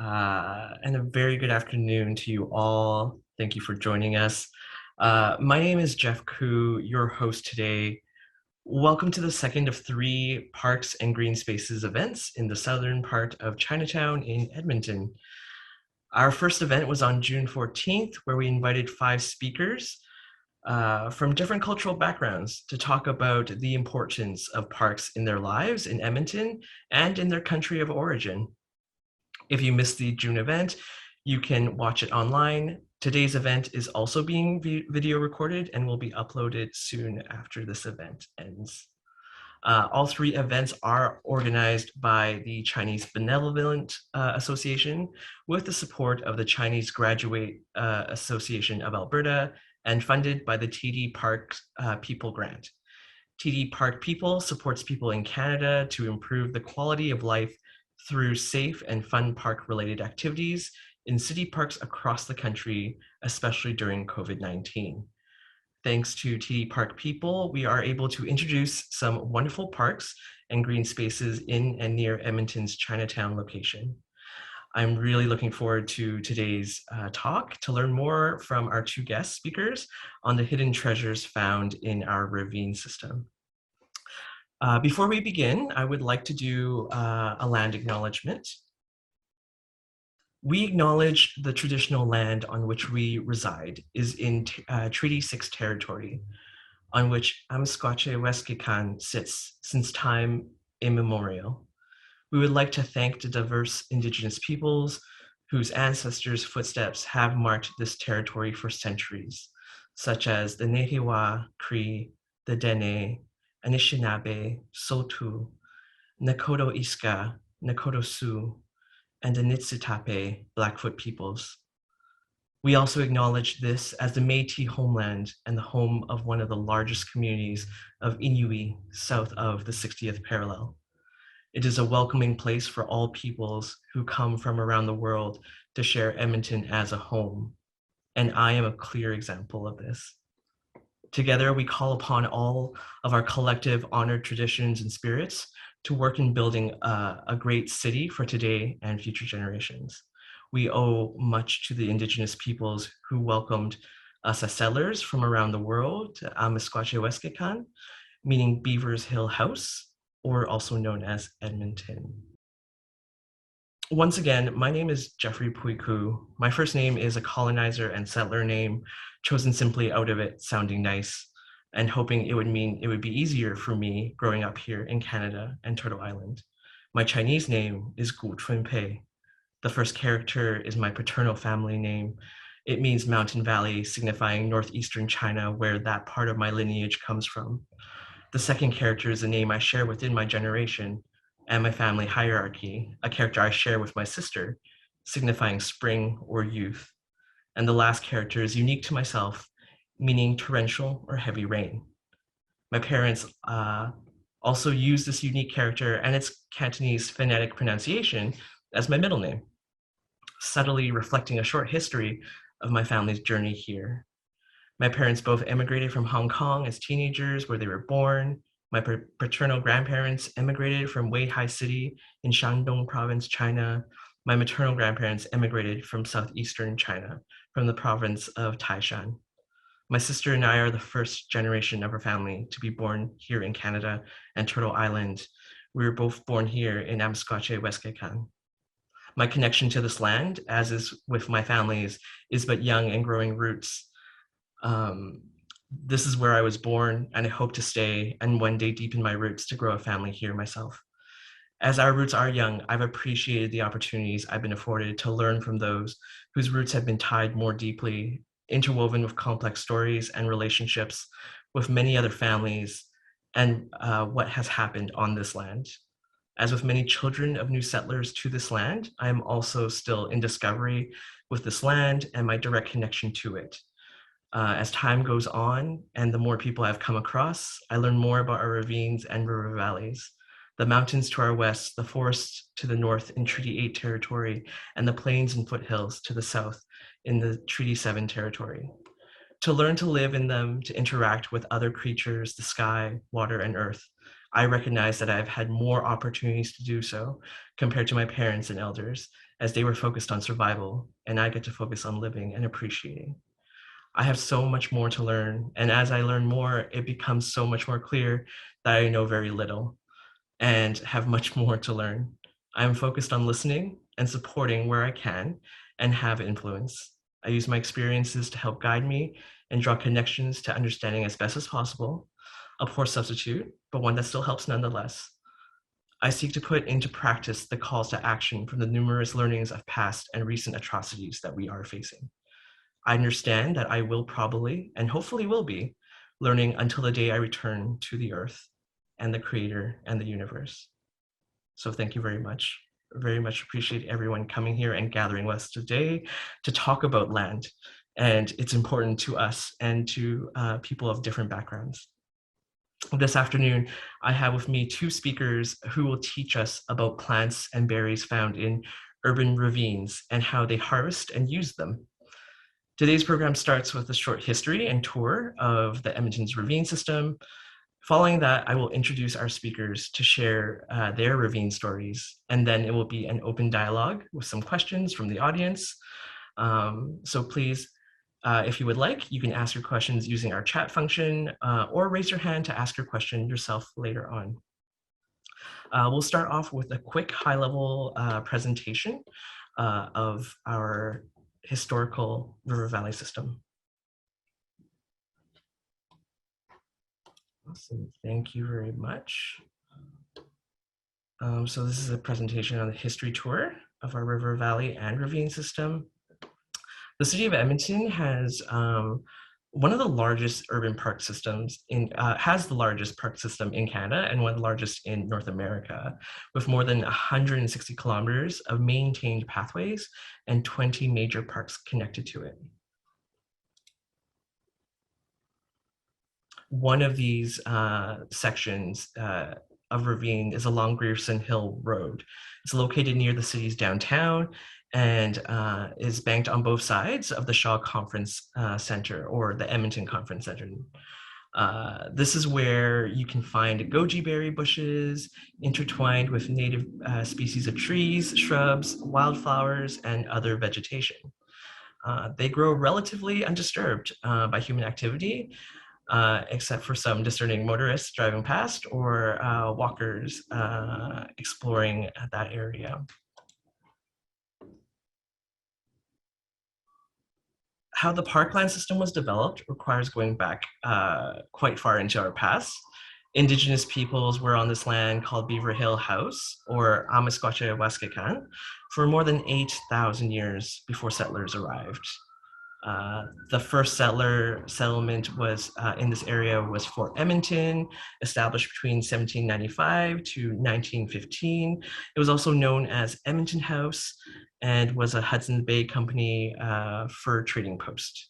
and a very good afternoon to you all. Thank you for joining us. My name is Jeffery Ku, your host today. Welcome to the second of 3 Parks and Green Spaces events in the southern part of Chinatown in Edmonton. Our first event was on June 14th, where we invited 5 speakers from different cultural backgrounds to talk about the importance of parks in their lives in Edmonton and in their country of origin. If you missed the June event, you can watch it online. Today's event is also being video recorded and will be uploaded soon after this event ends. All 3 events are organized by the Chinese Benevolent Association with the support of the Chinese Graduate Association of Alberta and funded by the TD Park People Grant. TD Park People supports people in Canada to improve the quality of life through safe and fun park-related activities in city parks across the country, especially during COVID-19. Thanks to TD Park People, we are able to introduce some wonderful parks and green spaces in and near Edmonton's Chinatown location. I'm really looking forward to today's talk to learn more from our 2 guest speakers on the hidden treasures found in our ravine system. Before we begin, I would like to do a land acknowledgement. We acknowledge the traditional land on which we reside is in Treaty 6 territory, on which Amsquatche-Weskikan sits since time immemorial. We would like to thank the diverse Indigenous peoples whose ancestors' footsteps have marked this territory for centuries, such as the Nehiwa, Cree, the Dene, Anishinaabe, Saulteaux, Nakota Iska, Nakota Sioux, and the Niitsitapi Blackfoot peoples. We also acknowledge this as the Metis homeland and the home of one of the largest communities of Inuit south of the 60th parallel. It is a welcoming place for all peoples who come from around the world to share Edmonton as a home, and I am a clear example of this. Together, we call upon all of our collective honored traditions and spirits to work in building a great city for today and future generations. We owe much to the Indigenous peoples who welcomed us as settlers from around the world to Amesquatche-Weskikan, meaning Beaver's Hill House, or also known as Edmonton. Once again, my name is Jeffery Ku. My first name is a colonizer and settler name, chosen simply out of it sounding nice, and hoping it would mean it would be easier for me growing up here in Canada and Turtle Island. My Chinese name is Gu Chunpei. The first character is my paternal family name. It means mountain valley, signifying northeastern China, where that part of my lineage comes from. The second character is a name I share within my generation and my family hierarchy, a character I share with my sister, signifying spring or youth. And the last character is unique to myself, meaning torrential or heavy rain. My parents also use this unique character and its Cantonese phonetic pronunciation as my middle name, subtly reflecting a short history of my family's journey here. My parents both emigrated from Hong Kong as teenagers, where they were born. My paternal grandparents emigrated from Weihai City in Shandong Province, China. My maternal grandparents emigrated from southeastern China, from the province of Taishan. My sister and I are the first generation of our family to be born here in Canada and Turtle Island. We were both born here in Amesquatche-Weskikan. My connection to this land, as is with my family's, is but young and growing roots. This is where I was born, and I hope to stay and one day deepen my roots to grow a family here myself. As our roots are young, I've appreciated the opportunities I've been afforded to learn from those whose roots have been tied more deeply, interwoven with complex stories and relationships with many other families, and what has happened on this land. As with many children of new settlers to this land, I am also still in discovery with this land and my direct connection to it. As time goes on and the more people I've come across, I learn more about our ravines and river valleys, the mountains to our west, the forests to the north in Treaty 8 territory, and the plains and foothills to the south in the Treaty 7 territory. To learn to live in them, to interact with other creatures, the sky, water, and earth, I recognize that I've had more opportunities to do so compared to my parents and elders, as they were focused on survival, and I get to focus on living and appreciating. I have so much more to learn, and as I learn more, it becomes so much more clear that I know very little and have much more to learn. I am focused on listening and supporting where I can and have influence. I use my experiences to help guide me and draw connections to understanding as best as possible. A poor substitute, but one that still helps nonetheless. I seek to put into practice the calls to action from the numerous learnings of past and recent atrocities that we are facing. I understand that I will probably, and hopefully will be, learning until the day I return to the earth and the creator and the universe. So thank you very much. Very much appreciate everyone coming here and gathering with us today to talk about land. And it's important to us and to people of different backgrounds. This afternoon, I have with me two speakers who will teach us about plants and berries found in urban ravines and how they harvest and use them. Today's program starts with a short history and tour of the Edmonton's ravine system. Following that, I will introduce our speakers to share their ravine stories, and then it will be an open dialogue with some questions from the audience. So please, if you would like, you can ask your questions using our chat function or raise your hand to ask your question yourself later on. We'll start off with a quick high-level presentation of our historical river valley system. Awesome, thank you very much. So this is a presentation on the history tour of our river valley and ravine system. The city of Edmonton has one of the largest urban park systems has the largest park system in Canada and one of the largest in North America, with more than 160 kilometers of maintained pathways and 20 major parks connected to it. One of these sections of ravine is along Grierson Hill Road. It's located near the city's downtown and is banked on both sides of the Shaw Conference Center, or the Edmonton Conference Center. This is where you can find goji berry bushes intertwined with native species of trees, shrubs, wildflowers, and other vegetation. They grow relatively undisturbed by human activity, except for some discerning motorists driving past or walkers exploring that area. How the parkland system was developed requires going back quite far into our past. Indigenous peoples were on this land called Beaver Hill House, or Amisquache Waskakan, for more than 8,000 years before settlers arrived. The first settlement was in this area was Fort Edmonton, established between 1795 to 1915. It was also known as Edmonton House and was a Hudson's Bay Company fur trading post.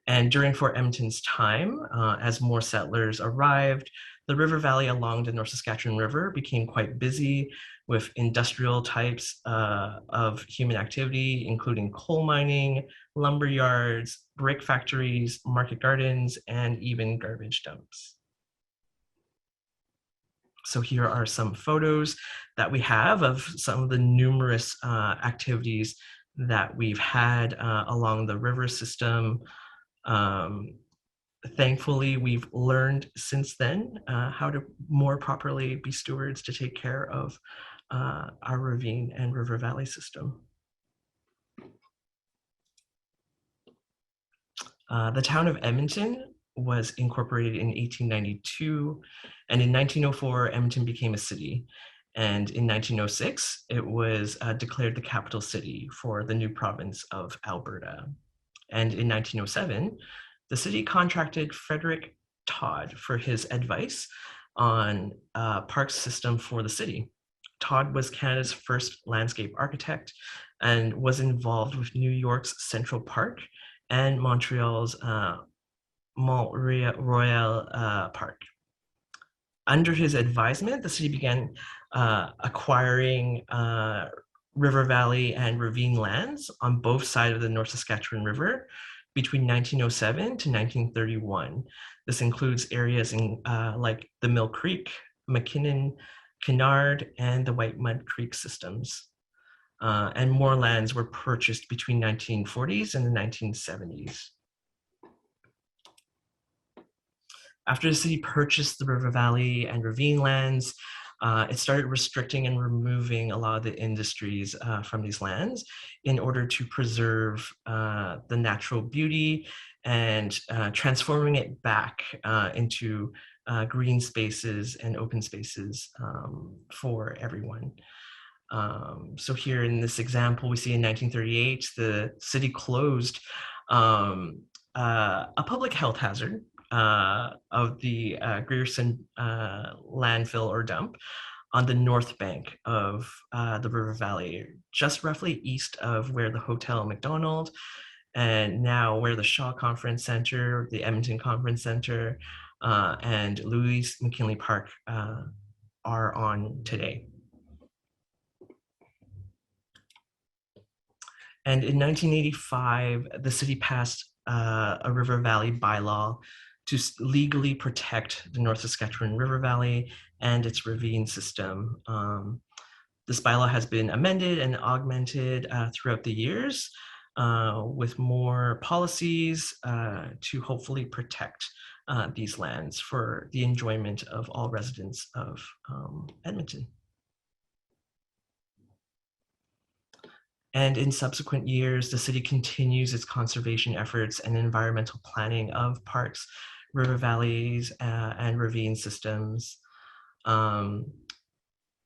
And during Fort Edmonton's time, as more settlers arrived, the river valley along the North Saskatchewan River became quite busy with industrial types of human activity, including coal mining, lumber yards, brick factories, market gardens, and even garbage dumps. So here are some photos that we have of some of the numerous activities that we've had along the river system. Thankfully, we've learned since then how to more properly be stewards to take care of our ravine and river valley system. The town of Edmonton was incorporated in 1892, and in 1904, Edmonton became a city. And in 1906, it was declared the capital city for the new province of Alberta. And in 1907, the city contracted Frederick Todd for his advice on park system for the city. Todd was Canada's first landscape architect and was involved with New York's Central Park and Montreal's Mont Royal Park. Under his advisement, the city began acquiring river valley and ravine lands on both sides of the North Saskatchewan River between 1907 to 1931. This includes areas in like the Mill Creek, McKinnon, Kennard, and the White Mud Creek systems. and more lands were purchased between 1940s and the 1970s. After the city purchased the river valley and ravine lands, it started restricting and removing a lot of the industries from these lands in order to preserve the natural beauty and transforming it back into green spaces and open spaces for everyone. So here in this example, we see in 1938, the city closed a public health hazard of the Grierson landfill or dump on the north bank of the river valley, just roughly east of where the Hotel McDonald and now where the Shaw Conference Center, the Edmonton Conference Center, and Louis McKinley Park are on today. And in 1985, the city passed a river valley bylaw to legally protect the North Saskatchewan River Valley and its ravine system. This bylaw has been amended and augmented throughout the years with more policies to hopefully protect these lands for the enjoyment of all residents of Edmonton. And in subsequent years, the city continues its conservation efforts and environmental planning of parks, river valleys, and ravine systems.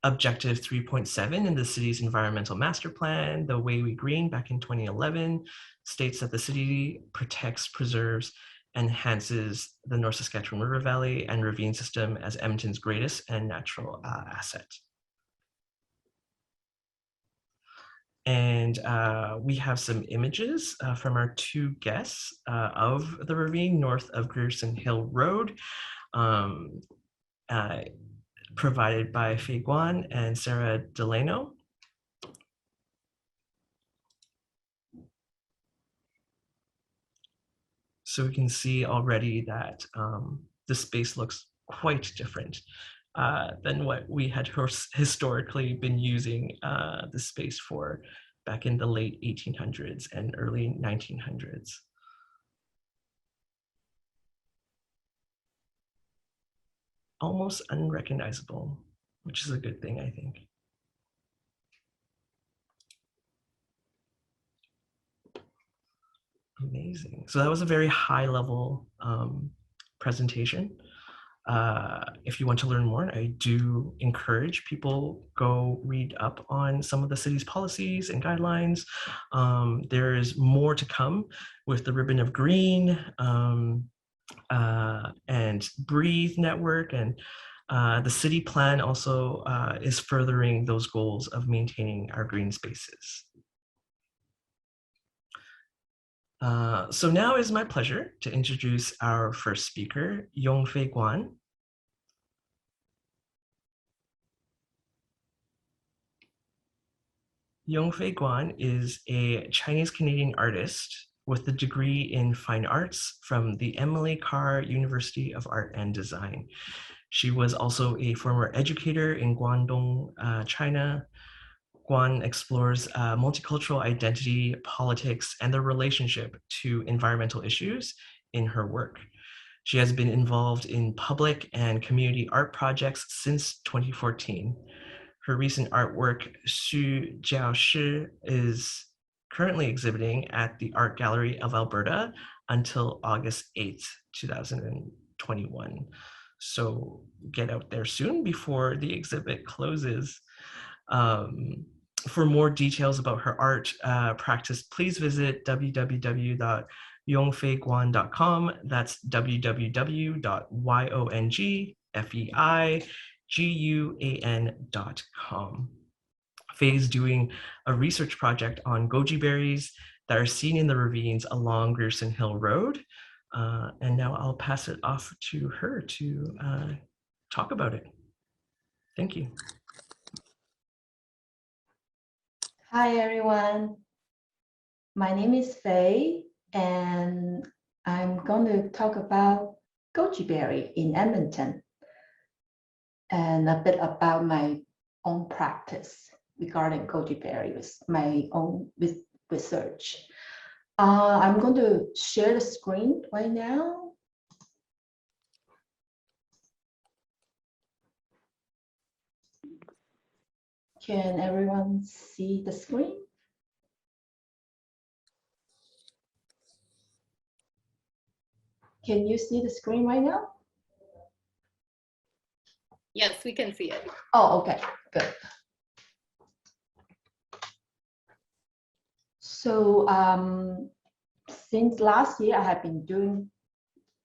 Objective 3.7 in the city's environmental master plan, the Way We Green back in 2011, states that the city protects, preserves, and enhances the North Saskatchewan River Valley and ravine system as Edmonton's greatest and natural asset. And we have some images from our two guests of the ravine north of Grierson Hill Road, provided by Fei Guan and Sarah DeLano. So we can see already that the space looks quite different than what we had historically been using the space for back in the late 1800s and early 1900s. Almost unrecognizable, which is a good thing, I think. Amazing. So that was a very high level presentation. If you want to learn more, I do encourage people go read up on some of the city's policies and guidelines. There is more to come with the Ribbon of Green and Breathe Network, and the city plan also is furthering those goals of maintaining our green spaces. So now it is my pleasure to introduce our first speaker, Yong Fei Guan. Yong Fei Guan is a Chinese-Canadian artist with a degree in fine arts from the Emily Carr University of Art and Design. She was also a former educator in Guangdong, China. Guan explores multicultural identity, politics, and the relationship to environmental issues in her work. She has been involved in public and community art projects since 2014. Her recent artwork, Xu Jiao Shi, is currently exhibiting at the Art Gallery of Alberta until August 8th, 2021. So get out there soon before the exhibit closes. For more details about her art practice, please visit www.yongfeiguan.com. That's www.yongfeiguan.com. Fei is doing a research project on goji berries that are seen in the ravines along Grierson Hill Road. And now I'll pass it off to her to talk about it. Thank you. Hi, everyone. My name is Fei, and I'm going to talk about goji berry in Edmonton and a bit about my own practice. regarding goji berry with my own research. I'm going to share the screen right now. Can everyone see the screen? Can you see the screen right now? Yes, we can see it. Oh, okay, good. So since last year, I have been doing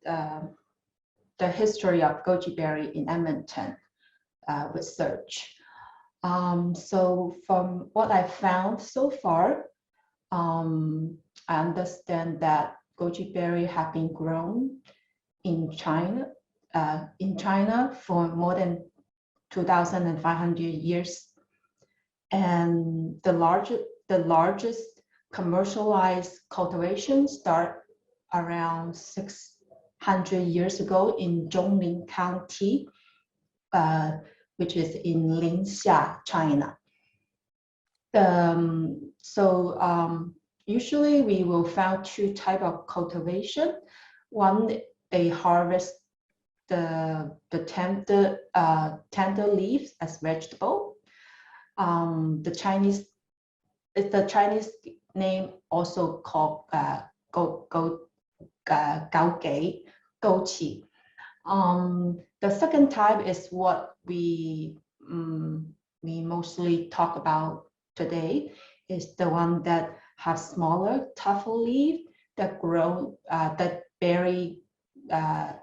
the history of goji berry in Edmonton research. So from what I found so far, I understand that goji berry have been grown in China for more than 2,500 years, and the largest commercialized cultivation start around 600 years ago in Zhongling County, which is in Ningxia, China. Usually we will find two types of cultivation. One, they harvest the tender leaves as vegetable. The Chinese name also called goji. The second type is what we mostly talk about today, is the one that have smaller, tougher leaf that grow that berry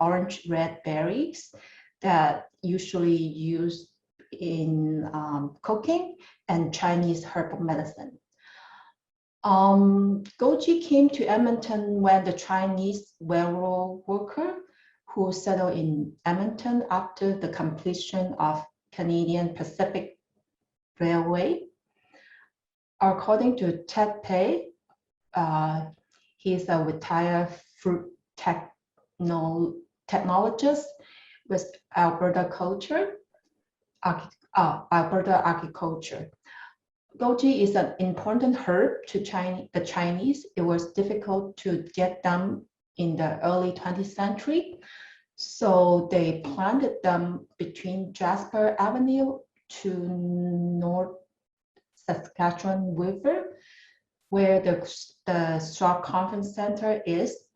orange red berries that usually used in cooking and Chinese herbal medicine. Goji came to Edmonton when the Chinese railroad worker who settled in Edmonton after the completion of Canadian Pacific Railway. According to Ted Pei, he's a retired fruit technologist with Alberta agriculture. Goji is an important herb to the Chinese. It was difficult to get them in the early 20th century. So they planted them between Jasper Avenue to North Saskatchewan River, where the Straw Conference Center is,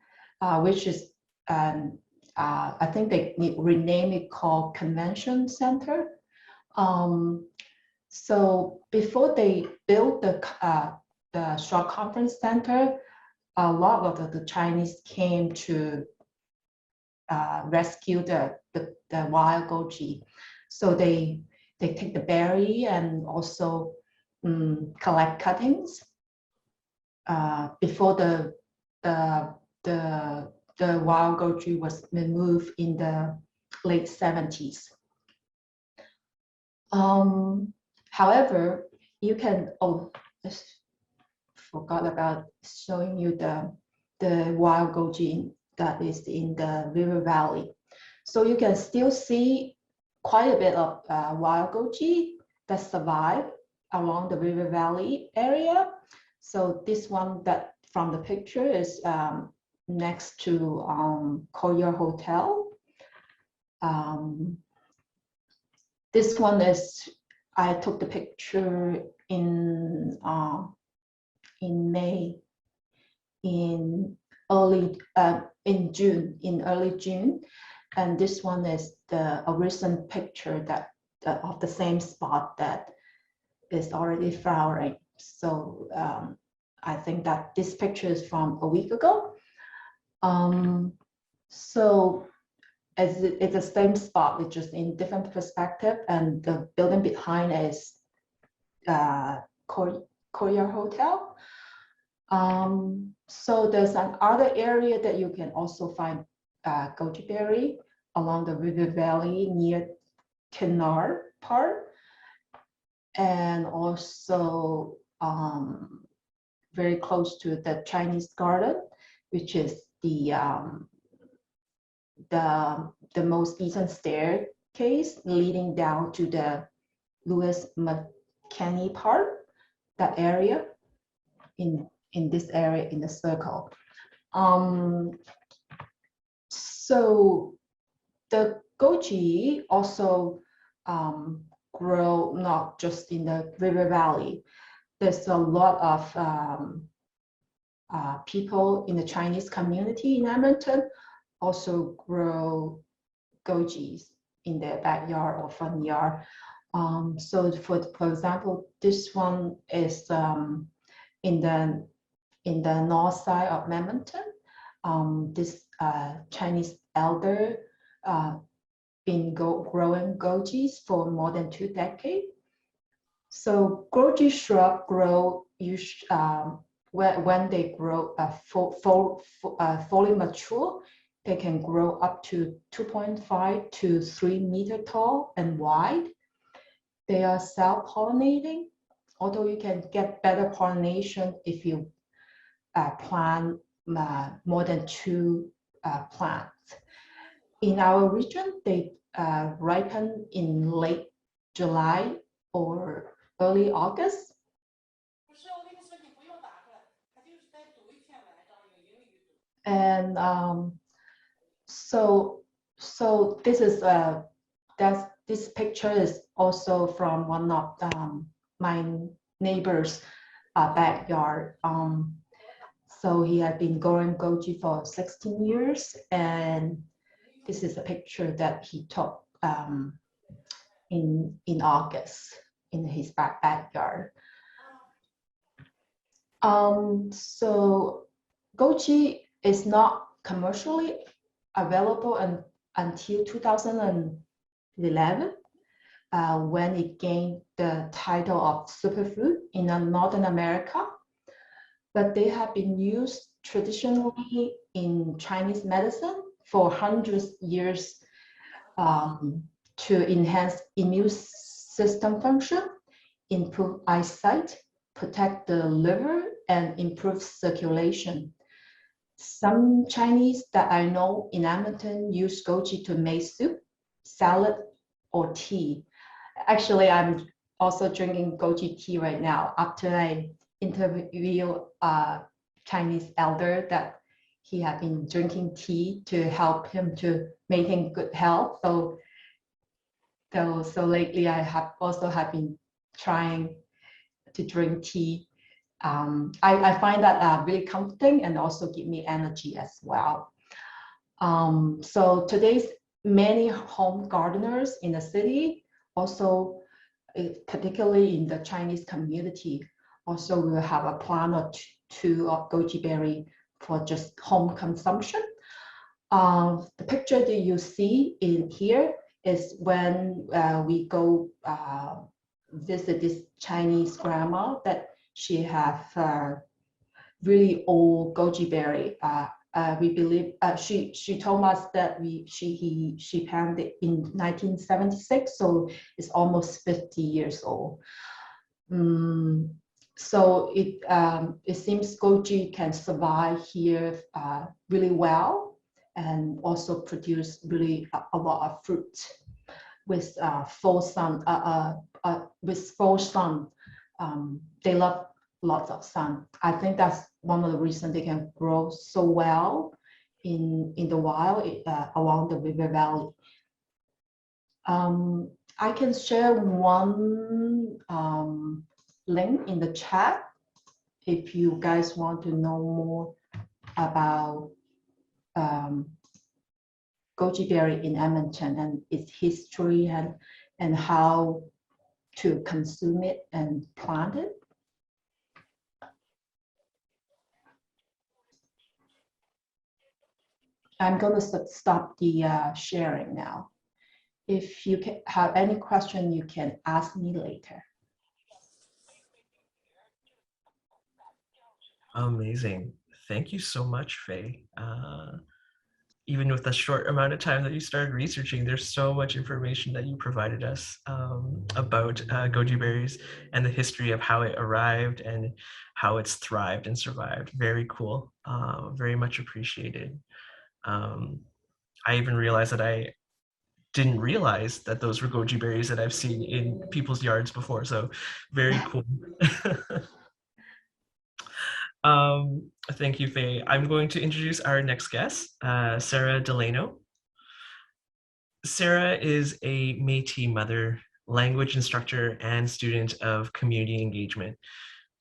which is, I think they rename it called Convention Center. So before they built the Straw Conference Center, a lot of the Chinese came to rescue the wild goji. So they take the berry and also collect cuttings before the wild goji was removed in the late 70s. However, you can, I forgot about showing you the wild goji that is in the river valley. So you can still see quite a bit of wild goji that survive along the river valley area. So this one that from the picture is next to Courier Hotel. This one is, I took the picture in May, in early June, and this one is a recent picture of the same spot that is already flowering. So I think that this picture is from a week ago. So as it's the same spot, it's just in different perspective, and the building behind is Courier Hotel. So there's another area that you can also find goji berry along the river valley near Kennard Park, and also very close to the Chinese garden, which is the most eastern staircase leading down to the Louis canny part, that area in this area in the circle. So the goji also grow not just in the river valley. There's a lot of people in the Chinese community in Edmonton also grow gojis in their backyard or front yard. So for example, this one is in the north side of Edmonton. This Chinese elder been growing gojis for more than 2 decades. So goji shrub grow when they grow fully mature, they can grow up to 2.5 to 3 meter tall and wide. They are self-pollinating, although you can get better pollination if you plant more than 2 plants. In our region, they ripen in late July or early August. And so this is this picture is also from one of my neighbor's backyard. So he had been growing goji for 16 years, and this is a picture that he took in August in his backyard. So goji is not commercially available until 2011, when it gained the title of superfood in Northern America. But they have been used traditionally in Chinese medicine for hundreds of years to enhance immune system function, improve eyesight, protect the liver, and improve circulation. Some Chinese that I know in Edmonton use goji to make soup, salad, or tea. Actually, I'm also drinking goji tea right now after I interview a Chinese elder that he had been drinking tea to help him to maintain good health. So lately I have been trying to drink tea. I find that really comforting and also give me energy as well. So today's many home gardeners in the city, also particularly in the Chinese community, also will have a plant or two of goji berry for just home consumption. The picture that you see in here is when we go visit this Chinese grandma that she have really old goji berry. We believe she told us that she planted in 1976, so it's almost 50 years old. So it seems goji can survive here really well, and also produce really a lot of fruit with full sun. They love lots of sun. I think that's one of the reasons they can grow so well in the wild along the river valley. I can share one link in the chat if you guys want to know more about goji berry in Edmonton and its history and how to consume it and plant it. I'm going to stop the sharing now. If you have any question, you can ask me later. Amazing. Thank you so much, Fei. Even with the short amount of time that you started researching, there's so much information that you provided us about goji berries and the history of how it arrived and how it's thrived and survived. Very cool. Very much appreciated. I even realized that didn't realize that those were goji berries that I've seen in people's yards before. So very cool. Thank you, Faye. I'm going to introduce our next guest, Sarah DeLano. Sarah is a Métis mother, language instructor, and student of community engagement.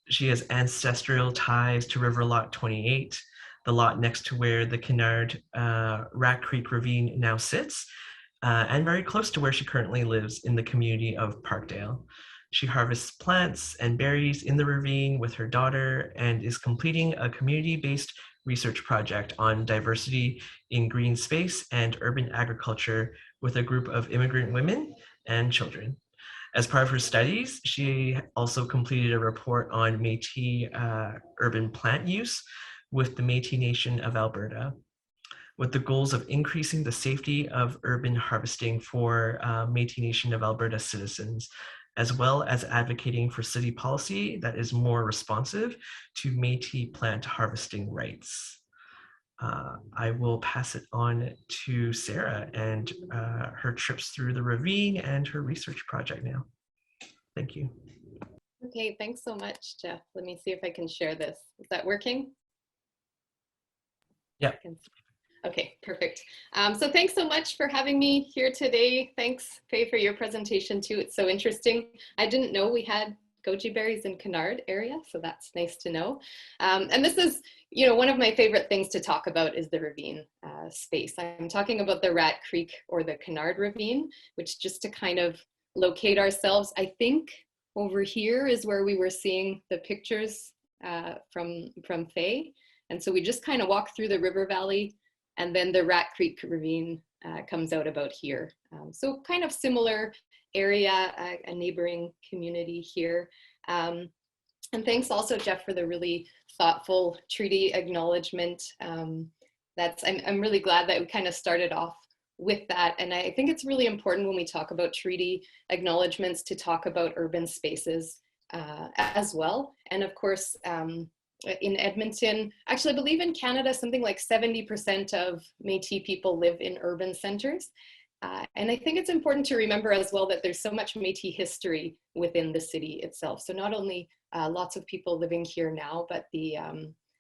She has ancestral ties to River Lot 28, the lot next to where the Kennard Rat Creek Ravine now sits, and very close to where she currently lives in the community of Parkdale. She harvests plants and berries in the ravine with her daughter and is completing a community-based research project on diversity in green space and urban agriculture with a group of immigrant women and children. As part of her studies, she also completed a report on Métis urban plant use with the Métis Nation of Alberta, with the goals of increasing the safety of urban harvesting for Métis Nation of Alberta citizens, as well as advocating for city policy that is more responsive to Métis plant harvesting rights. I will pass it on to Sarah and her trips through the ravine and her research project now. Thank you. Okay, thanks so much, Jeff. Let me see if I can share this. Is that working? Yeah. Okay, perfect. So thanks so much for having me here today. Thanks, Faye, for your presentation too. It's so interesting. I didn't know we had goji berries in Kennard area, so that's nice to know. And this is, you know, one of my favorite things to talk about is the ravine space. I'm talking about the Rat Creek or the Kennard Ravine, which, just to kind of locate ourselves, I think over here is where we were seeing the pictures from Faye. And so we just kind of walk through the river valley, and then the Rat Creek Ravine comes out about here. So kind of similar area, a neighboring community here. And thanks also, Jeff, for the really thoughtful treaty acknowledgement. I'm really glad that we kind of started off with that. And I think it's really important when we talk about treaty acknowledgements to talk about urban spaces as well. And of course, in Edmonton, actually I believe in Canada, something like 70% of Métis people live in urban centers. And I think it's important to remember as well that there's so much Métis history within the city itself. So not only lots of people living here now, but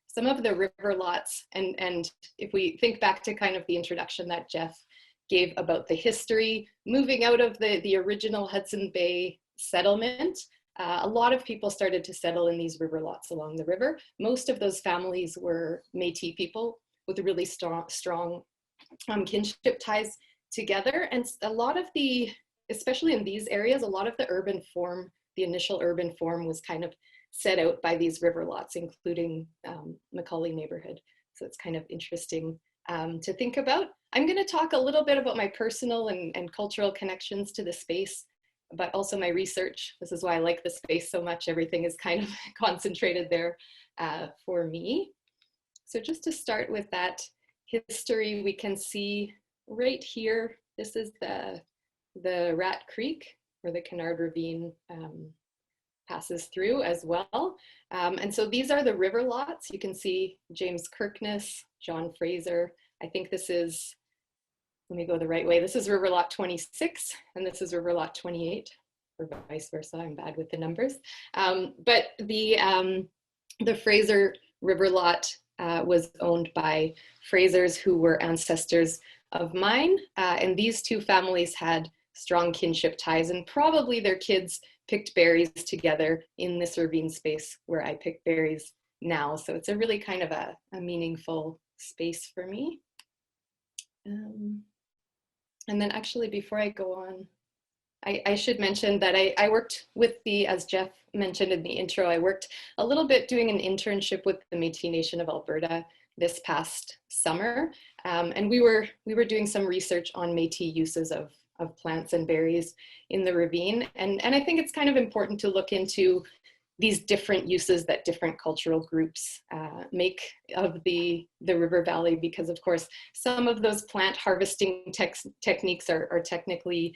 some of the river lots. And if we think back to kind of the introduction that Jeff gave about the history, moving out of the original Hudson Bay settlement, a lot of people started to settle in these river lots along the river. Most of those families were Métis people with really strong kinship ties together. And a lot of especially in these areas, a lot of the urban form, the initial urban form was kind of set out by these river lots, including Macaulay neighborhood. So it's kind of interesting to think about. I'm going to talk a little bit about my personal and cultural connections to the space, but also my research. This is why I like the space so much. Everything is kind of concentrated there for me. So just to start with that history, we can see right here, this is the Rat Creek, where the Kennard Ravine passes through as well. And so these are the river lots. You can see James Kirkness, John Fraser. I think this is, let me go the right way. This is River Lot 26, and this is River Lot 28, or vice versa. I'm bad with the numbers. But the Fraser River Lot was owned by Frasers who were ancestors of mine. And these two families had strong kinship ties, and probably their kids picked berries together in this ravine space where I pick berries now. So it's a really kind of a meaningful space for me. And then actually, before I go on, I should mention that I worked with as Jeff mentioned in the intro, I worked a little bit doing an internship with the Métis Nation of Alberta this past summer. And we were doing some research on Métis uses of plants and berries in the ravine. And I think it's kind of important to look into these different uses that different cultural groups make of the river valley, because of course, some of those plant harvesting techniques are technically,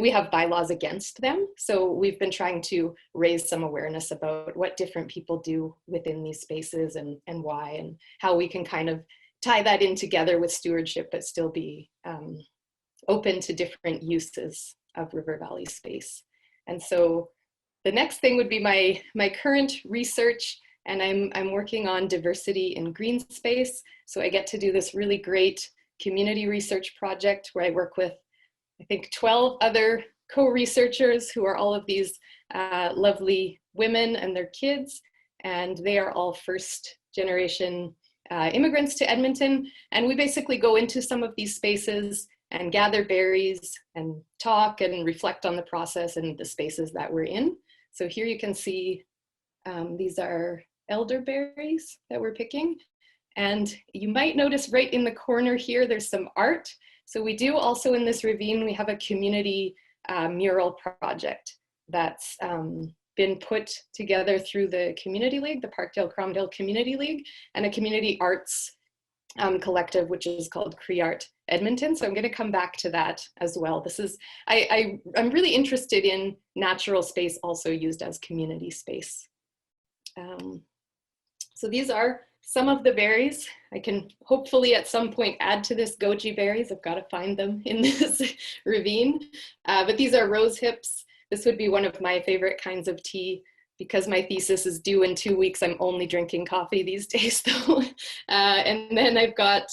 we have bylaws against them. So we've been trying to raise some awareness about what different people do within these spaces and why, and how we can kind of tie that in together with stewardship, but still be open to different uses of river valley space. And so the next thing would be my current research, and I'm working on diversity in green space. So I get to do this really great community research project where I work with, I think, 12 other co-researchers who are all of these lovely women and their kids, and they are all first generation immigrants to Edmonton. And we basically go into some of these spaces and gather berries and talk and reflect on the process and the spaces that we're in. So here you can see these are elderberries that we're picking. And you might notice right in the corner here, there's some art. So we do also in this ravine, we have a community mural project that's been put together through the Community League, the Parkdale-Cromdale Community League, and a community arts collective, which is called CreArt Edmonton. So I'm going to come back to that as well. This is, I'm really interested in natural space also used as community space. So these are some of the berries. I can hopefully at some point add to this goji berries. I've got to find them in this ravine. But these are rose hips. This would be one of my favorite kinds of tea. Because my thesis is due in 2 weeks, I'm only drinking coffee these days though. And then I've got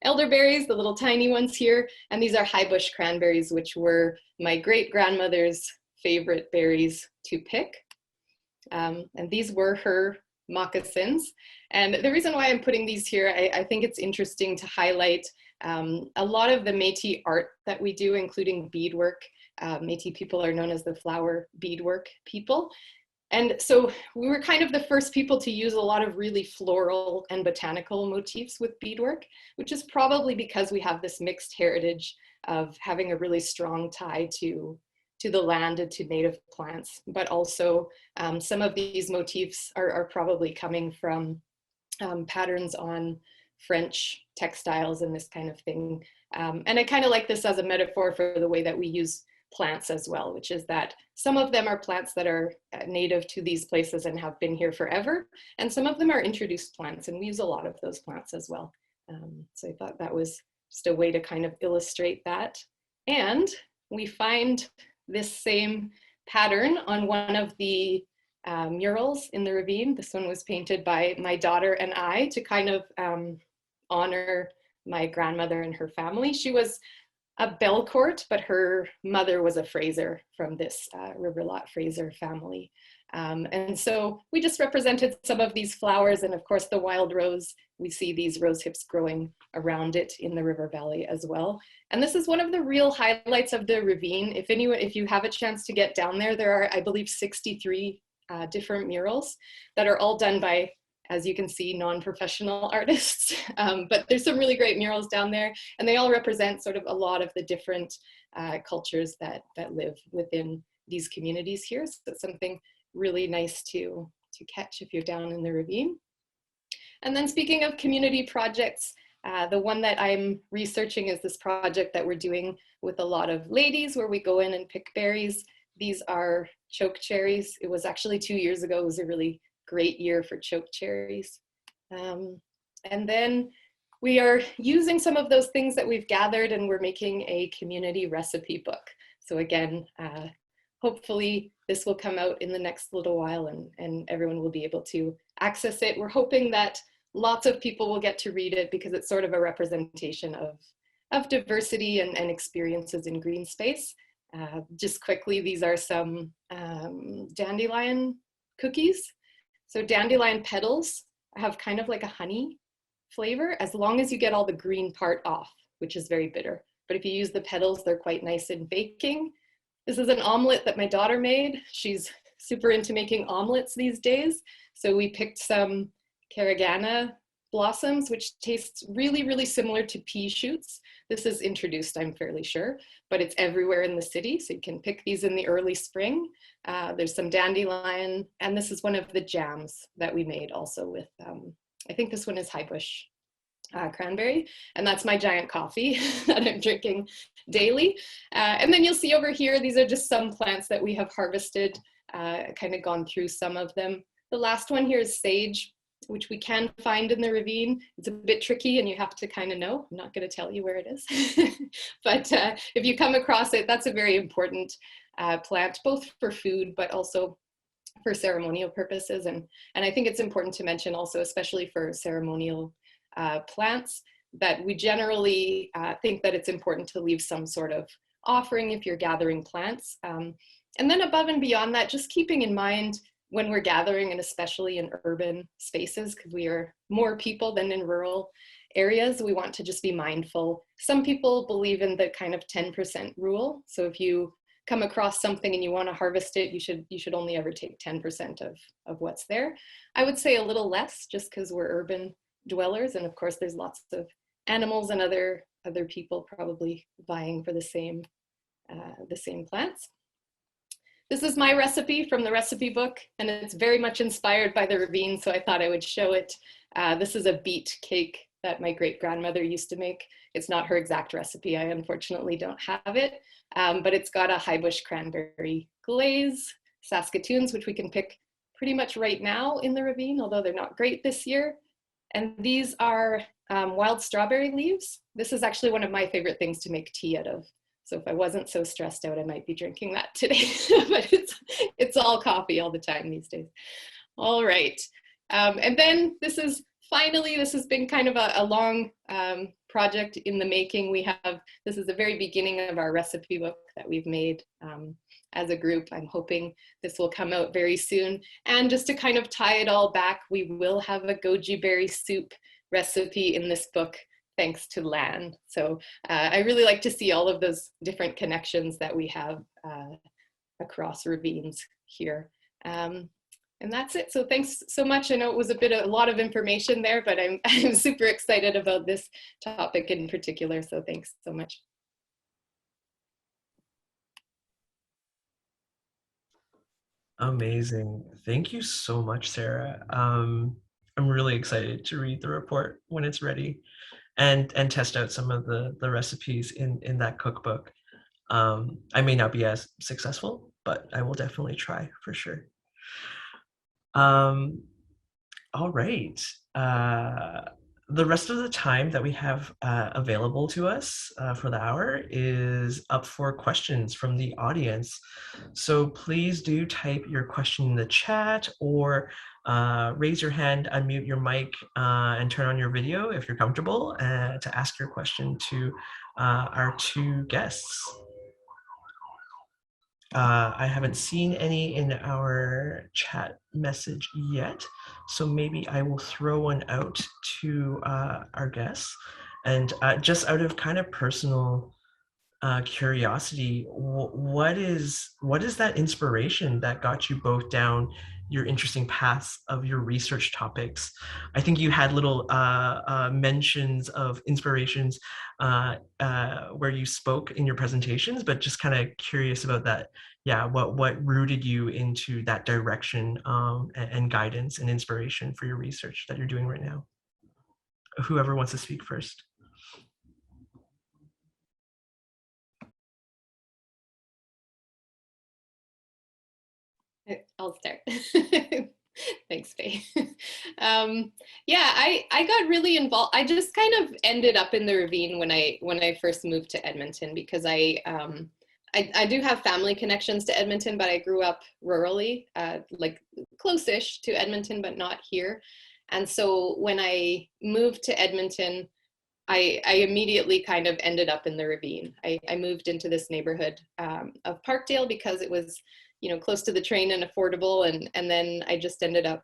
elderberries, the little tiny ones here, and these are high bush cranberries, which were my great-grandmother's favorite berries to pick. And these were her moccasins. And the reason why I'm putting these here, I think it's interesting to highlight a lot of the Metis art that we do, including beadwork. Metis people are known as the flower beadwork people. And so we were kind of the first people to use a lot of really floral and botanical motifs with beadwork, which is probably because we have this mixed heritage of having a really strong tie to the land and to native plants. But also some of these motifs are probably coming from patterns on French textiles and this kind of thing. And I kind of like this as a metaphor for the way that we use plants as well, which is that some of them are plants that are native to these places and have been here forever, and some of them are introduced plants, and we use a lot of those plants as well. So I thought that was just a way to kind of illustrate that. And we find this same pattern on one of the murals in the ravine. This one was painted by my daughter and I to kind of honor my grandmother and her family. She was a Belcourt, but her mother was a Fraser from this Riverlot Fraser family. And so we just represented some of these flowers, and of course the wild rose, we see these rose hips growing around it in the river valley as well. And this is one of the real highlights of the ravine. If you have a chance to get down there, there are, I believe, 63 different murals that are all done by, as you can see, non-professional artists. But there's some really great murals down there, and they all represent sort of a lot of the different cultures that live within these communities here. So it's something really nice to catch if you're down in the ravine. And then speaking of community projects, the one that I'm researching is this project that we're doing with a lot of ladies where we go in and pick berries. These are choke cherries. It was actually 2 years ago. It was a really great year for choke cherries. And then we are using some of those things that we've gathered, and we're making a community recipe book. So again, hopefully this will come out in the next little while, and everyone will be able to access it. We're hoping that lots of people will get to read it because it's sort of a representation of diversity and experiences in green space. Just quickly, these are some dandelion cookies. So dandelion petals have kind of like a honey flavor, as long as you get all the green part off, which is very bitter. But if you use the petals, they're quite nice in baking. This is an omelet that my daughter made. She's super into making omelets these days. So we picked some carragana blossoms, which tastes really, really similar to pea shoots. This is introduced, I'm fairly sure, but it's everywhere in the city. So you can pick these in the early spring. There's some dandelion, and this is one of the jams that we made also with, I think this one is high bush cranberry, and that's my giant coffee that I'm drinking daily. And then you'll see over here, these are just some plants that we have harvested, kind of gone through some of them. The last one here is sage. which we can find in the ravine. It's a bit tricky and you have to kind of know. I'm not going to tell you where it is. But if you come across it, that's a very important plant, both for food, but also for ceremonial purposes. And I think it's important to mention also, especially for ceremonial plants, that we generally think that it's important to leave some sort of offering if you're gathering plants. And then above and beyond that, just keeping in mind when we're gathering, and especially in urban spaces, because we are more people than in rural areas, we want to just be mindful. Some people believe in the kind of 10% rule. So if you come across something and you want to harvest it, you should only ever take 10% of what's there. I would say a little less, just because we're urban dwellers, and of course there's lots of animals and other people probably vying for the same plants. This is my recipe from the recipe book, and it's very much inspired by the ravine, so I thought I would show it. This is a beet cake that my great-grandmother used to make. It's not her exact recipe. I unfortunately don't have it, but it's got a high bush cranberry glaze, Saskatoons, which we can pick pretty much right now in the ravine, although they're not great this year. And these are wild strawberry leaves. This is actually one of my favorite things to make tea out of. So if I wasn't so stressed out, I might be drinking that today, but it's all coffee all the time these days. All right. And then this has been kind of a long project in the making. This is the very beginning of our recipe book that we've made as a group. I'm hoping this will come out very soon. And just to kind of tie it all back, we will have a goji berry soup recipe in this book, thanks to Lan. So I really like to see all of those different connections that we have across ravines here. And that's it. So thanks so much. I know it was a lot of information there, but I'm super excited about this topic in particular. So thanks so much. Amazing. Thank you so much, Sarah. I'm really excited to read the report when it's ready and test out some of the recipes in that cookbook. I may not be as successful, but I will definitely try for sure. All right. The rest of the time that we have available to us for the hour is up for questions from the audience. So please do type your question in the chat, or raise your hand, unmute your mic, and turn on your video if you're comfortable to ask your question to our two guests. I haven't seen any in our chat message yet, so maybe I will throw one out to our guests. And just out of kind of personal curiosity, what is that inspiration that got you both down your interesting paths of your research topics? I think you had little mentions of inspirations where you spoke in your presentations, but just kind of curious about that. Yeah, what rooted you into that direction and guidance and inspiration for your research that you're doing right now? Whoever wants to speak first. I'll start. Thanks, Faye. Yeah, I got really involved. I just kind of ended up in the ravine when I first moved to Edmonton, because I do have family connections to Edmonton, but I grew up rurally, like close-ish to Edmonton, but not here. And so when I moved to Edmonton, I immediately kind of ended up in the ravine. I moved into this neighborhood of Parkdale because it was, close to the train and affordable. And then I just ended up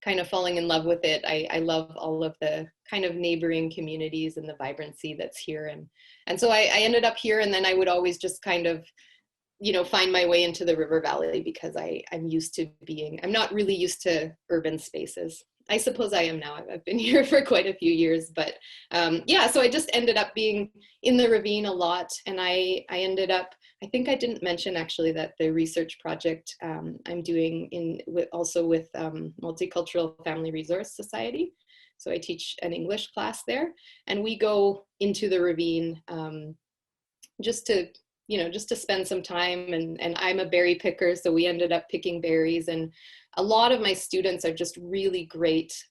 kind of falling in love with it. I love all of the kind of neighboring communities and the vibrancy that's here. And so I ended up here, and then I would always just kind of, find my way into the river valley, because I'm not really used to urban spaces. I suppose I am now. I've been here for quite a few years, but yeah, so I just ended up being in the ravine a lot. And I ended up, I think I didn't mention actually that the research project I'm doing also with Multicultural Family Resource Society. So I teach an English class there, and we go into the ravine just to you know, just to spend some time. And I'm a berry picker, so we ended up picking berries. And a lot of my students are just really great,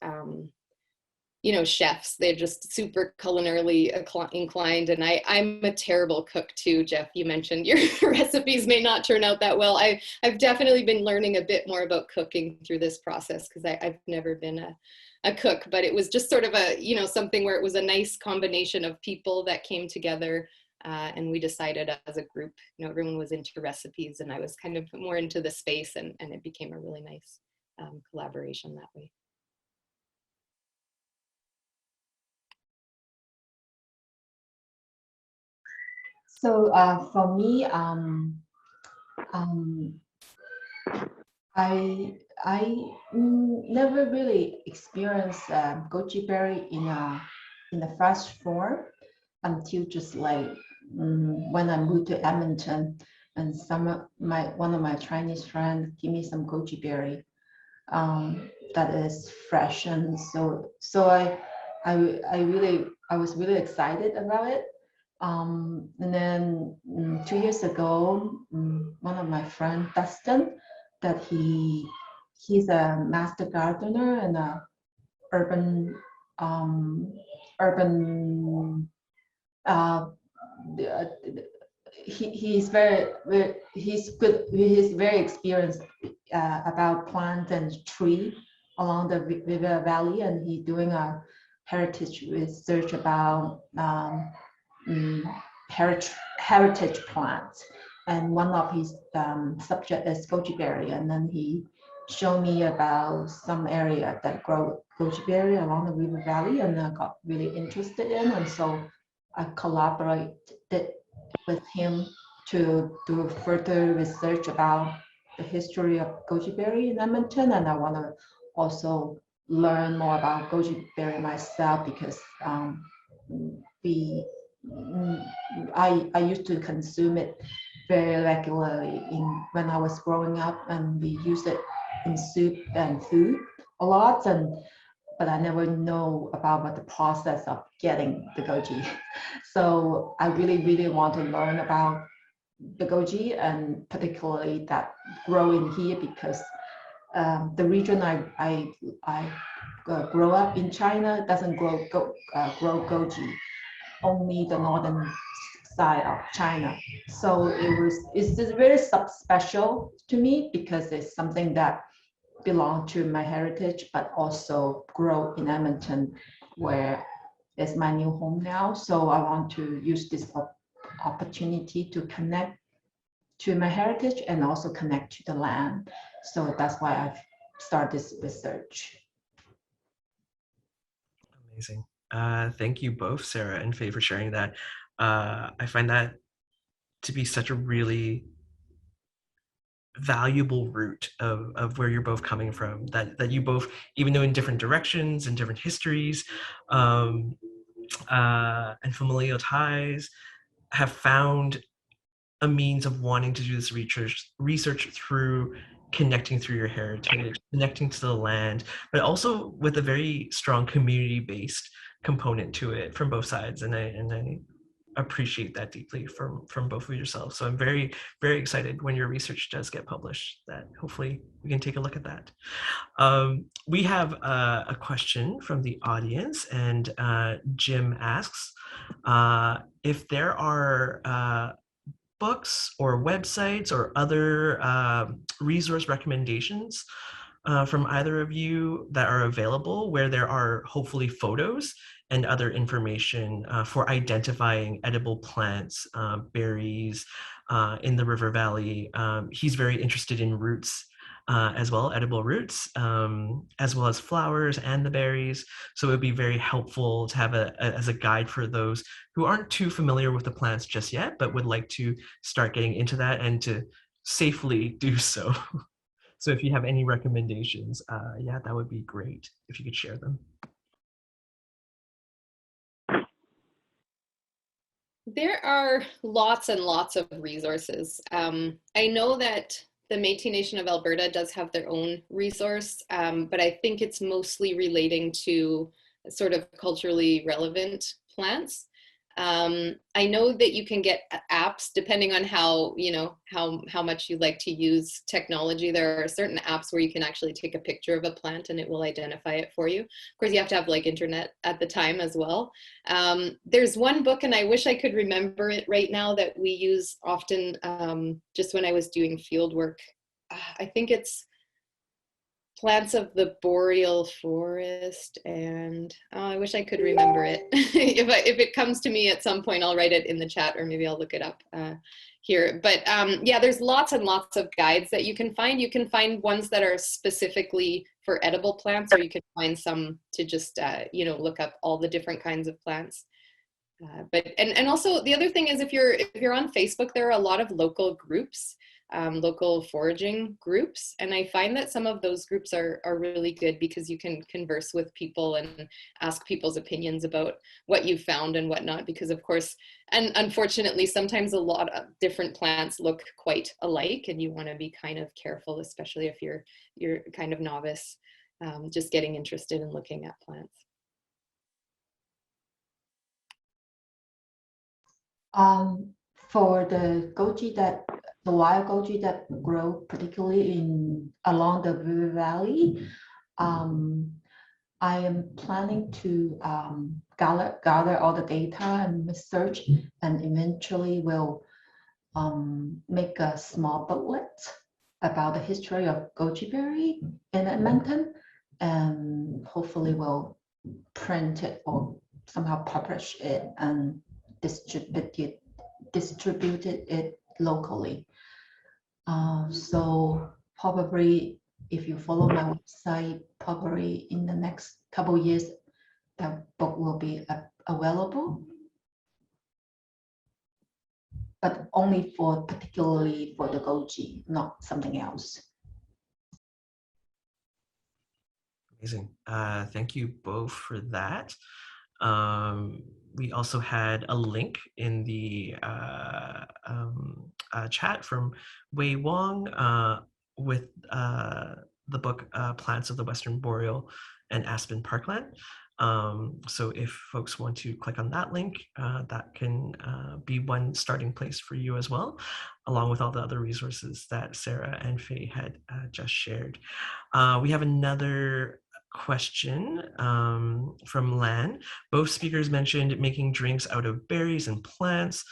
you know, chefs. They're just super culinarily inclined. And I'm a terrible cook too, Jeff. You mentioned your recipes may not turn out that well. I've definitely been learning a bit more about cooking through this process, because I've never been a cook, but it was just sort of a, you know, something where it was a nice combination of people that came together. And we decided as a group, you know, everyone was into recipes and I was kind of more into the space, and it became a really nice collaboration that way. So for me, I never really experienced goji berry in a fresh form until just like when I moved to Edmonton, and one of my Chinese friends give me some goji berry that is fresh, and so I was really excited about it. And then 2 years ago, one of my friend Dustin, that he's a master gardener and a urban urban uh, he's very experienced about plants and tree along the river valley, and he's doing a heritage research about heritage plants, and one of his subject is goji berry, and then he showed me about some area that grow goji berry along the river valley, and I got really interested in, and so I collaborated with him to do further research about the history of goji berry in Edmonton, and I want to also learn more about goji berry myself, because I used to consume it very regularly when I was growing up, and we use it in soup and food a lot, but I never know about what the process of getting the goji. So I really want to learn about the goji, and particularly that growing here, because the region I grow up in China doesn't grow goji, only the northern side of China. So it's just very special to me, because it's something that belong to my heritage, but also grow in Edmonton, where it's my new home now. So I want to use this opportunity to connect to my heritage and also connect to the land. So that's why I've started this research. Amazing. Thank you both, Sarah and Faye, for sharing that. I find that to be such a really valuable root of where you're both coming from, that you both, even though in different directions and different histories and familial ties, have found a means of wanting to do this research through connecting through your heritage, connecting to the land, but also with a very strong community-based component to it from both sides. And I appreciate that deeply from both of yourselves. So I'm very excited when your research does get published, that hopefully we can take a look at that. We have a question from the audience, and Jim asks if there are books or websites or other resource recommendations from either of you that are available, where there are hopefully photos and other information for identifying edible plants, berries in the river valley. He's very interested in roots as well, edible roots, as well as flowers and the berries. So it would be very helpful to have as a guide for those who aren't too familiar with the plants just yet, but would like to start getting into that and to safely do so. So if you have any recommendations, yeah, that would be great if you could share them. There are lots and lots of resources. I know that the Métis Nation of Alberta does have their own resource, but I think it's mostly relating to sort of culturally relevant plants. I know that you can get apps depending on how, how much you like to use technology. There are certain apps where you can actually take a picture of a plant and it will identify it for you. Of course, you have to have like internet at the time as well. There's one book, and I wish I could remember it right now, that we use often just when I was doing field work. I think it's Plants of the Boreal Forest, and I wish I could remember it. If it comes to me at some point, I'll write it in the chat, or maybe I'll look it up here. But yeah, there's lots and lots of guides that you can find. You can find ones that are specifically for edible plants, or you can find some to just look up all the different kinds of plants. But also the other thing is, if you're on Facebook, there are a lot of local groups. Local foraging groups, and I find that some of those groups are really good, because you can converse with people and ask people's opinions about what you found and whatnot, because of course, and unfortunately, sometimes a lot of different plants look quite alike, and you want to be kind of careful, especially if you're kind of novice, just getting interested in looking at plants. For the goji, the wild goji that grow particularly along the river valley, I am planning to gather all the data and research, and eventually will make a small booklet about the history of goji berry in Edmonton, and hopefully will print it or somehow publish it and distribute it locally. So probably if you follow my website, probably in the next couple of years, that book will be available, but only particularly for the goji, not something else. Amazing. Thank you both for that. We also had a link in the chat from Wei Wong with the book Plants of the Western Boreal and Aspen Parkland. So if folks want to click on that link, that can be one starting place for you as well, along with all the other resources that Sarah and Faye had just shared. We have another question from Lan. Both speakers mentioned making drinks out of berries and plants.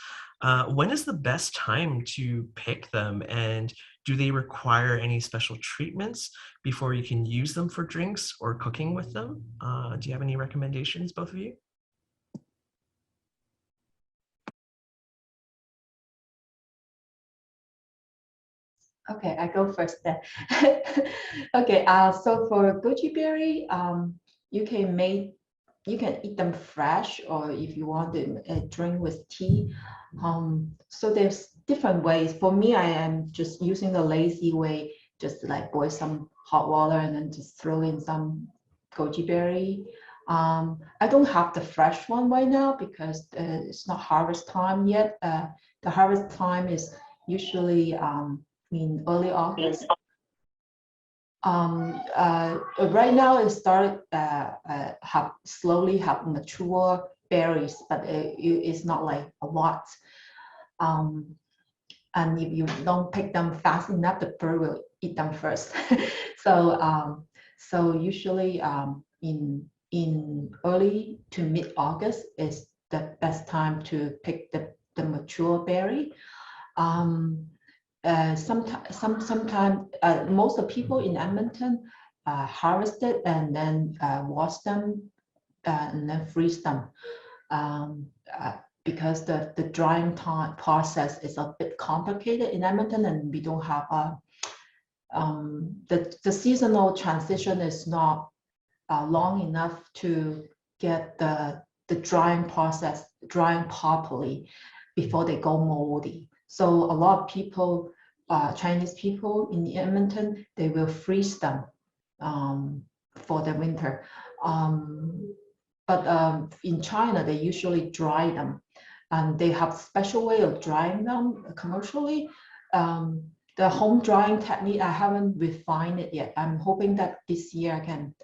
When is the best time to pick them, and do they require any special treatments before you can use them for drinks or cooking with them? Do you have any recommendations, both of you? Okay, I go first then. Okay, so for goji berry, you can eat them fresh, or if you want to drink with tea. So there's different ways. For me, I am just using the lazy way, just like boil some hot water and then just throw in some goji berry. I don't have the fresh one right now because it's not harvest time yet. The harvest time is usually in early August. Right now it started slowly have mature berries, but it's not like a lot. And if you don't pick them fast enough, the bird will eat them first. So usually in early to mid-August is the best time to pick the mature berry. Sometimes most of the people in Edmonton harvest it and then wash them and then freeze them, because the drying time process is a bit complicated in Edmonton, and we don't have the seasonal transition is not long enough to get the drying process drying properly before they go moldy. So a lot of people, Chinese people in Edmonton, they will freeze them for the winter. But in China, they usually dry them, and they have special way of drying them commercially. The home drying technique, I haven't refined it yet. I'm hoping that this year I can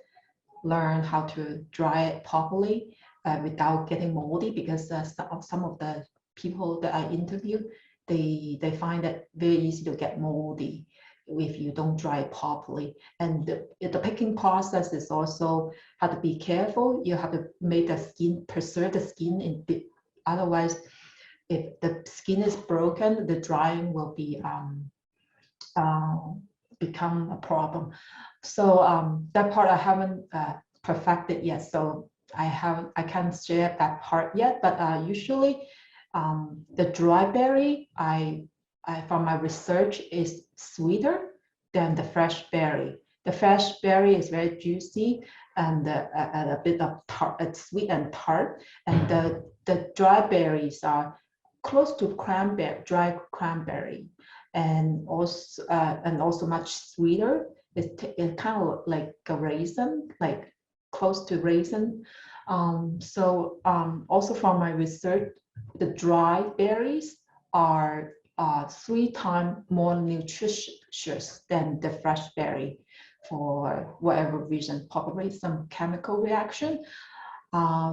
learn how to dry it properly. without getting moldy, because some of the people that I interviewed, they find it very easy to get moldy if you don't dry it properly. And the picking process is also have to be careful. You have to make the skin, preserve the skin, otherwise, if the skin is broken, the drying will be become a problem. So that part I haven't perfected yet. So I can't share that part yet. But usually, the dry berry, from my research, is sweeter than the fresh berry. The fresh berry is very juicy and a bit of tart, sweet and tart. And the dry berries are close to cranberry, dry cranberry, and also much sweeter. It's kind of like a raisin, like close to raisin. Also from my research, the dry berries are 3 times more nutritious than the fresh berry, for whatever reason, probably some chemical reaction.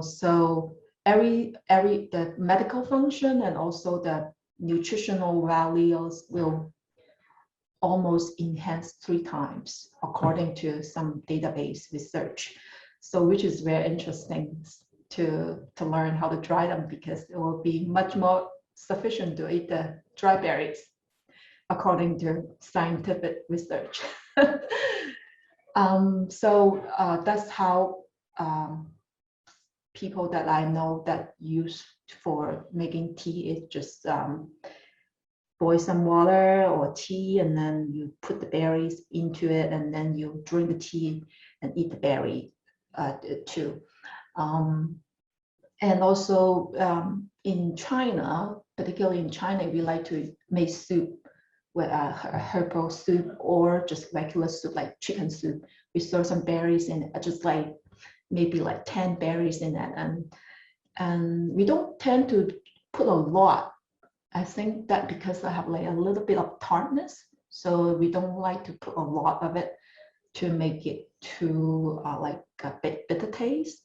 So the medical function and also the nutritional values will almost enhance 3 times, according to some database research. So which is very interesting to learn how to dry them, because it will be much more sufficient to eat the dry berries, according to scientific research. That's how people that I know that use for making tea is just boil some water or tea, and then you put the berries into it, and then you drink the tea and eat the berry too. And also in China, particularly in China, we like to make soup with herbal soup or just regular soup, like chicken soup. We throw some berries in it, just like maybe like 10 berries in it, and we don't tend to put a lot. I think that because I have like a little bit of tartness, so we don't like to put a lot of it to make it too like a bit bitter taste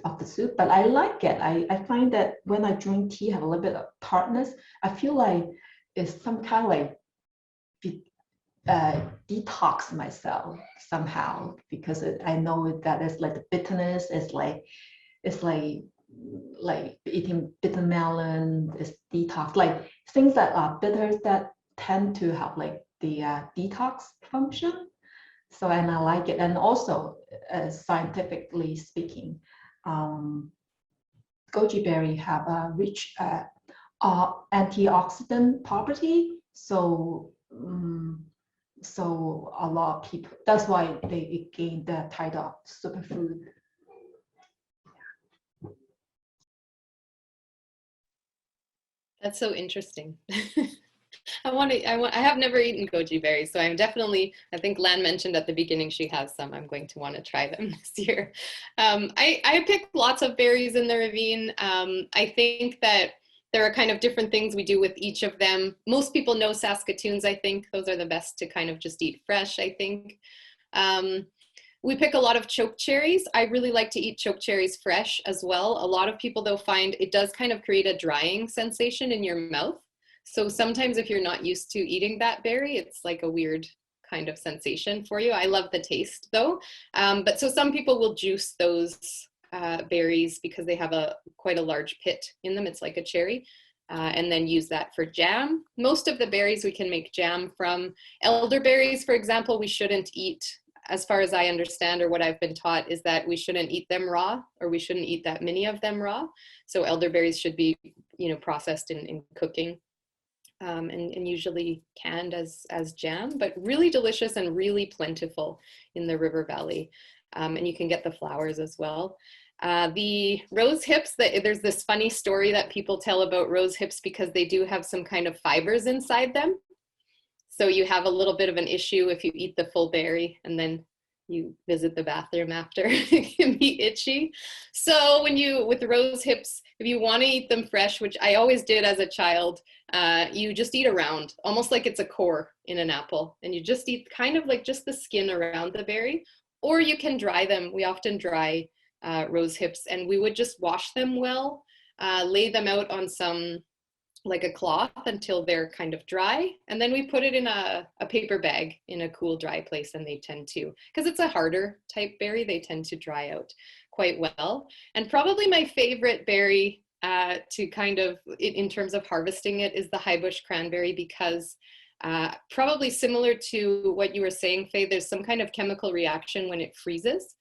of the soup. But I like it. I find that when I drink tea, have a little bit of tartness, I feel like it's some kind of like detox myself somehow, because I know that it's like the bitterness is like, it's like eating bitter melon is detox, like things that are bitter that tend to have like the detox function. So, and I like it. And also scientifically speaking, goji berry have a rich antioxidant property. So so a lot of people, that's why they gained the title of superfood. That's so interesting. I have never eaten goji berries, so I'm definitely, I think Lan mentioned at the beginning she has some. I'm going to want to try them this year. I pick lots of berries in the ravine. I think that there are kind of different things we do with each of them. Most people know Saskatoons, I think. Those are the best to kind of just eat fresh, I think. We pick a lot of choke cherries. I really like to eat choke cherries fresh as well. A lot of people, though, find it does kind of create a drying sensation in your mouth. So sometimes if you're not used to eating that berry, it's like a weird kind of sensation for you. I love the taste, though. But so some people will juice those berries because they have quite a large pit in them. It's like a cherry. And then use that for jam. Most of the berries we can make jam from. Elderberries, for example, we shouldn't eat, as far as I understand, or what I've been taught, is that we shouldn't eat them raw, or we shouldn't eat that many of them raw. So elderberries should be, processed in cooking, and usually canned as jam, but really delicious and really plentiful in the river valley. And you can get the flowers as well. The rose hips, there's this funny story that people tell about rose hips because they do have some kind of fibers inside them. So you have a little bit of an issue if you eat the full berry and then you visit the bathroom after. It can be itchy. So with rose hips, if you want to eat them fresh, which I always did as a child, you just eat around, almost like it's a core in an apple. And you just eat kind of like just the skin around the berry, or you can dry them. We often dry rose hips, and we would just wash them well, lay them out on some, like a cloth until they're kind of dry. And then we put it in a paper bag in a cool, dry place. And they tend to, because it's a harder type berry, they tend to dry out quite well. And probably my favorite berry to kind of, in terms of harvesting it, is the high bush cranberry, because probably similar to what you were saying, Faye, there's some kind of chemical reaction when it freezes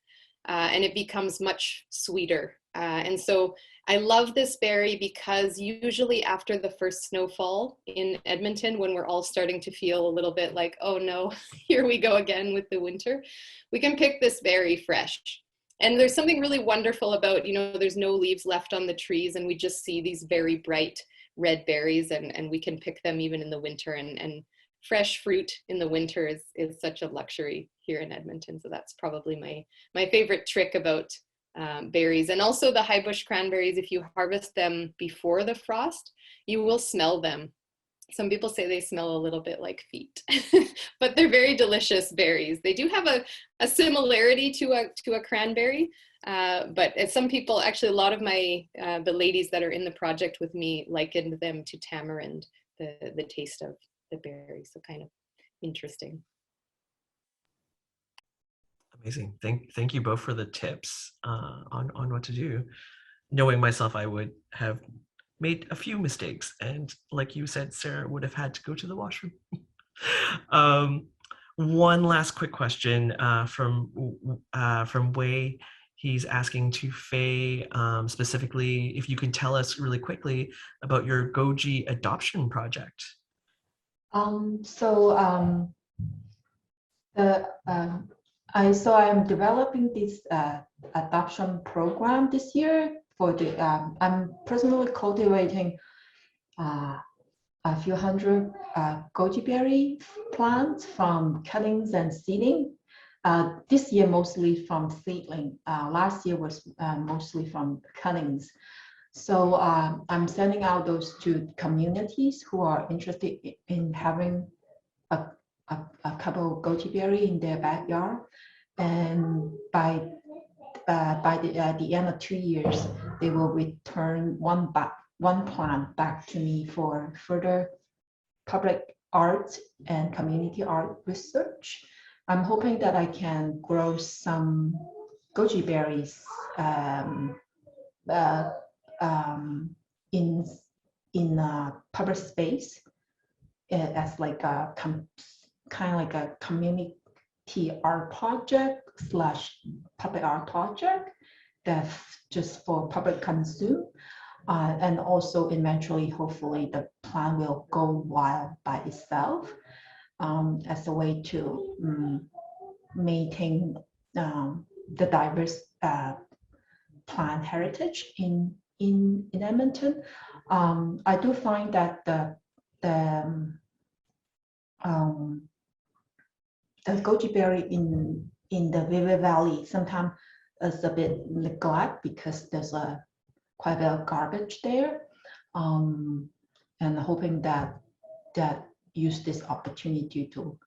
and it becomes much sweeter. And so I love this berry because usually after the first snowfall in Edmonton, when we're all starting to feel a little bit like, oh no, here we go again with the winter, we can pick this berry fresh. And there's something really wonderful about, there's no leaves left on the trees, and we just see these very bright red berries, and we can pick them even in the winter, and fresh fruit in the winter is such a luxury here in Edmonton. So that's probably my favorite trick about berries. And also the high bush cranberries, if you harvest them before the frost, you will smell them. Some people say they smell a little bit like feet, but they're very delicious berries. They do have a similarity to a cranberry, but some people, actually a lot of the ladies that are in the project with me, likened them to tamarind, the taste of the berry. So kind of interesting. Amazing. Thank you both for the tips on what to do. Knowing myself, I would have made a few mistakes, and like you said, Sarah would have had to go to the washroom. One last quick question from Wei. He's asking to Faye specifically if you can tell us really quickly about your Goji adoption project. I'm developing this adoption program this year for I'm personally cultivating a few hundred goji berry plants from cuttings and seeding. This year mostly from seedling. Last year was mostly from cuttings. So I'm sending out those to communities who are interested in having a couple of goji berry in their backyard, and by the end of 2 years, they will return one plant back to me for further public art and community art research. I'm hoping that I can grow some goji berries in a public space as like a kind of like a community art project / public art project that's just for public consume. And also eventually, hopefully, the plant will go wild by itself as a way to maintain the diverse plant heritage in Edmonton. I do find that the goji berry in the River Valley sometimes is a bit neglected because there's quite a bit of garbage there, and hoping that use this opportunity to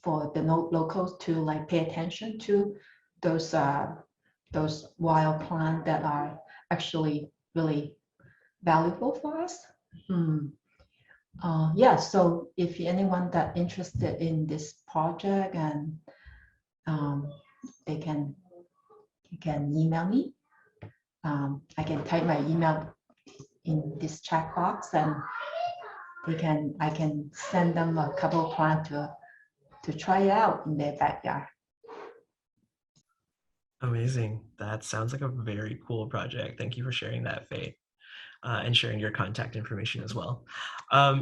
for the locals to like pay attention to those wild plants that are actually really valuable for us. Yeah, so if anyone that interested in this project, and you can email me. I can type my email in this chat box, and I can send them a couple of plants to try it out in their backyard. Amazing. That sounds like a very cool project. Thank you for sharing that, Faye, and sharing your contact information as well.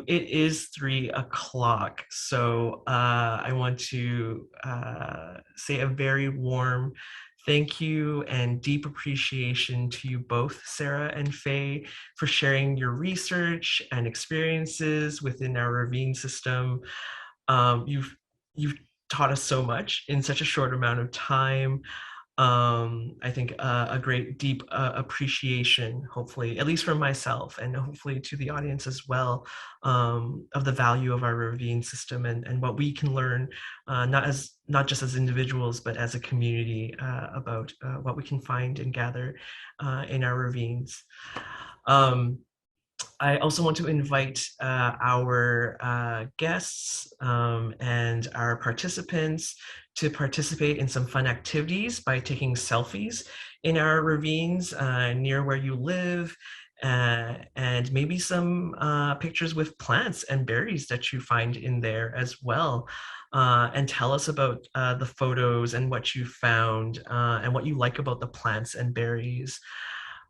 It is 3 o'clock, so I want to say a very warm thank you and deep appreciation to you both, Sarah and Faye, for sharing your research and experiences within our ravine system. You've taught us so much in such a short amount of time. I think a great deep appreciation, hopefully, at least for myself and hopefully to the audience as well, of the value of our ravine system and what we can learn, not just as individuals, but as a community about what we can find and gather in our ravines. I also want to invite our guests and our participants to participate in some fun activities by taking selfies in our ravines near where you live, and maybe some pictures with plants and berries that you find in there as well. And tell us about the photos and what you found and what you like about the plants and berries.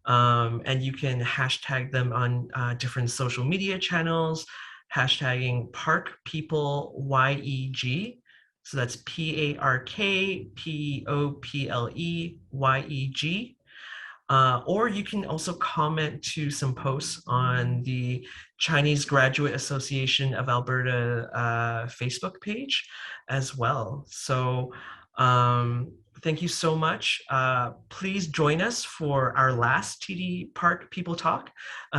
And you can hashtag them on different social media channels, hashtagging Park People YEG. So that's PARKPOPLEYEG. Or you can also comment to some posts on the Chinese Graduate Association of Alberta Facebook page as well. So thank you so much. Please join us for our last TD Park People Talk,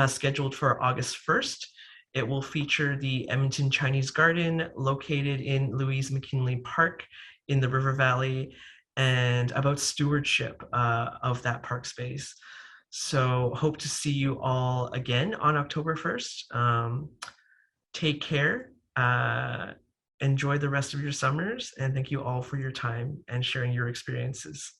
scheduled for August 1st. It will feature the Edmonton Chinese Garden located in Louise McKinley Park in the River Valley, and about stewardship of that park space. So hope to see you all again on October 1st. Take care, enjoy the rest of your summers, and thank you all for your time and sharing your experiences.